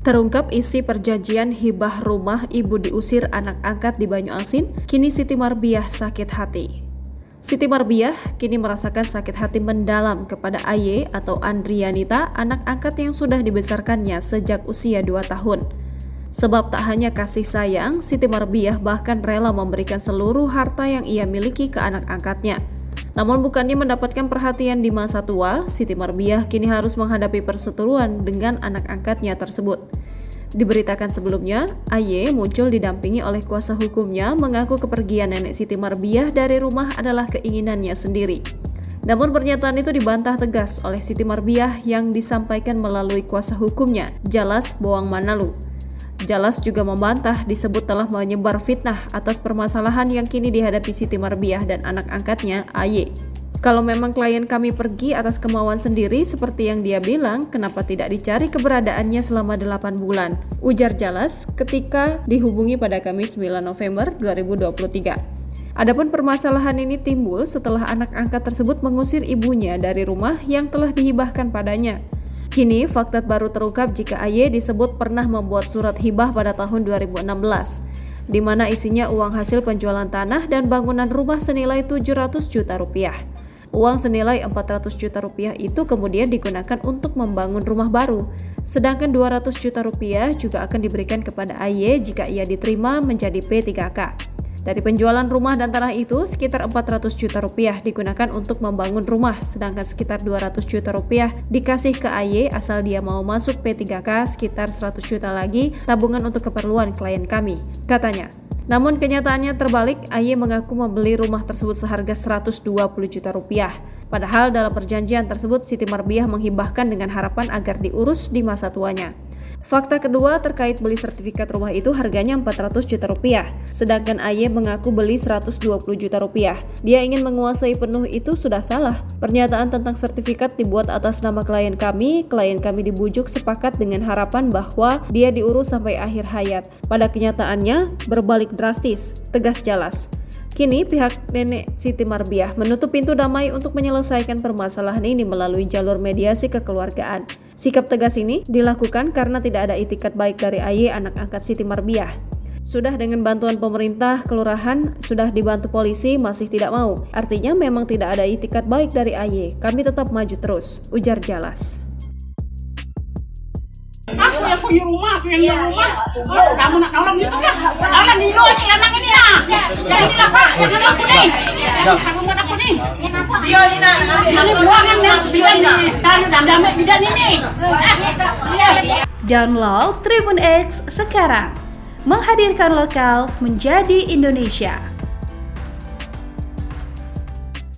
Terungkap isi perjanjian hibah rumah ibu diusir anak angkat di Banyuasin, kini Siti Marbiah sakit hati. Siti Marbiah kini merasakan sakit hati mendalam kepada Aye atau Andrianita, anak angkat yang sudah dibesarkannya sejak usia 2 tahun. Sebab tak hanya kasih sayang, Siti Marbiah bahkan rela memberikan seluruh harta yang ia miliki ke anak angkatnya. Namun bukannya mendapatkan perhatian di masa tua, Siti Marbiah kini harus menghadapi perseteruan dengan anak angkatnya tersebut. Diberitakan sebelumnya, Aye muncul didampingi oleh kuasa hukumnya mengaku kepergian nenek Siti Marbiah dari rumah adalah keinginannya sendiri. Namun pernyataan itu dibantah tegas oleh Siti Marbiah yang disampaikan melalui kuasa hukumnya, Jalas Boang Manalu. Jalas juga membantah disebut telah menyebar fitnah atas permasalahan yang kini dihadapi Siti Marbiah dan anak angkatnya, Aye. Kalau memang klien kami pergi atas kemauan sendiri seperti yang dia bilang, kenapa tidak dicari keberadaannya selama 8 bulan? Ujar Jalas ketika dihubungi pada Kamis 9 November 2023. Adapun permasalahan ini timbul setelah anak angkat tersebut mengusir ibunya dari rumah yang telah dihibahkan padanya. Kini, fakta baru terungkap jika Aye disebut pernah membuat surat hibah pada tahun 2016, di mana isinya uang hasil penjualan tanah dan bangunan rumah senilai 700 juta rupiah. Uang senilai 400 juta rupiah itu kemudian digunakan untuk membangun rumah baru, sedangkan 200 juta rupiah juga akan diberikan kepada Aye jika ia diterima menjadi P3K. Dari penjualan rumah dan tanah itu, sekitar 400 juta rupiah digunakan untuk membangun rumah, sedangkan sekitar 200 juta rupiah dikasih ke Aye asal dia mau masuk P3K, sekitar 100 juta lagi tabungan untuk keperluan klien kami, katanya. Namun kenyataannya terbalik, Aye mengaku membeli rumah tersebut seharga 120 juta rupiah. Padahal dalam perjanjian tersebut, Siti Marbiah menghibahkan dengan harapan agar diurus di masa tuanya. Fakta kedua terkait beli sertifikat rumah itu harganya 400 juta rupiah, sedangkan Aye mengaku beli 120 juta rupiah. Dia ingin menguasai penuh itu sudah salah. Pernyataan tentang sertifikat dibuat atas nama klien kami dibujuk sepakat dengan harapan bahwa dia diurus sampai akhir hayat. Pada kenyataannya berbalik drastis, tegas Jalas. Kini pihak nenek Siti Marbiah menutup pintu damai untuk menyelesaikan permasalahan ini melalui jalur mediasi kekeluargaan. Sikap tegas ini dilakukan karena tidak ada itikat baik dari Aye anak angkat Siti Marbiah. Sudah dengan bantuan pemerintah, kelurahan, sudah dibantu polisi, masih tidak mau. Artinya memang tidak ada itikat baik dari Aye. Kami tetap maju terus, ujar Jalas. Aku yang punya rumah, Oh, kamu nak nolong itu kan? Nolong dulu nih, anak ini nah. Yang ini lah Pak, yang aku nih. Rumah aku nih. Dia ni nak ambil buangan yang bidan ini. Tahu damai bidan ini. Download Tribun X sekarang. Menghadirkan lokal menjadi Indonesia.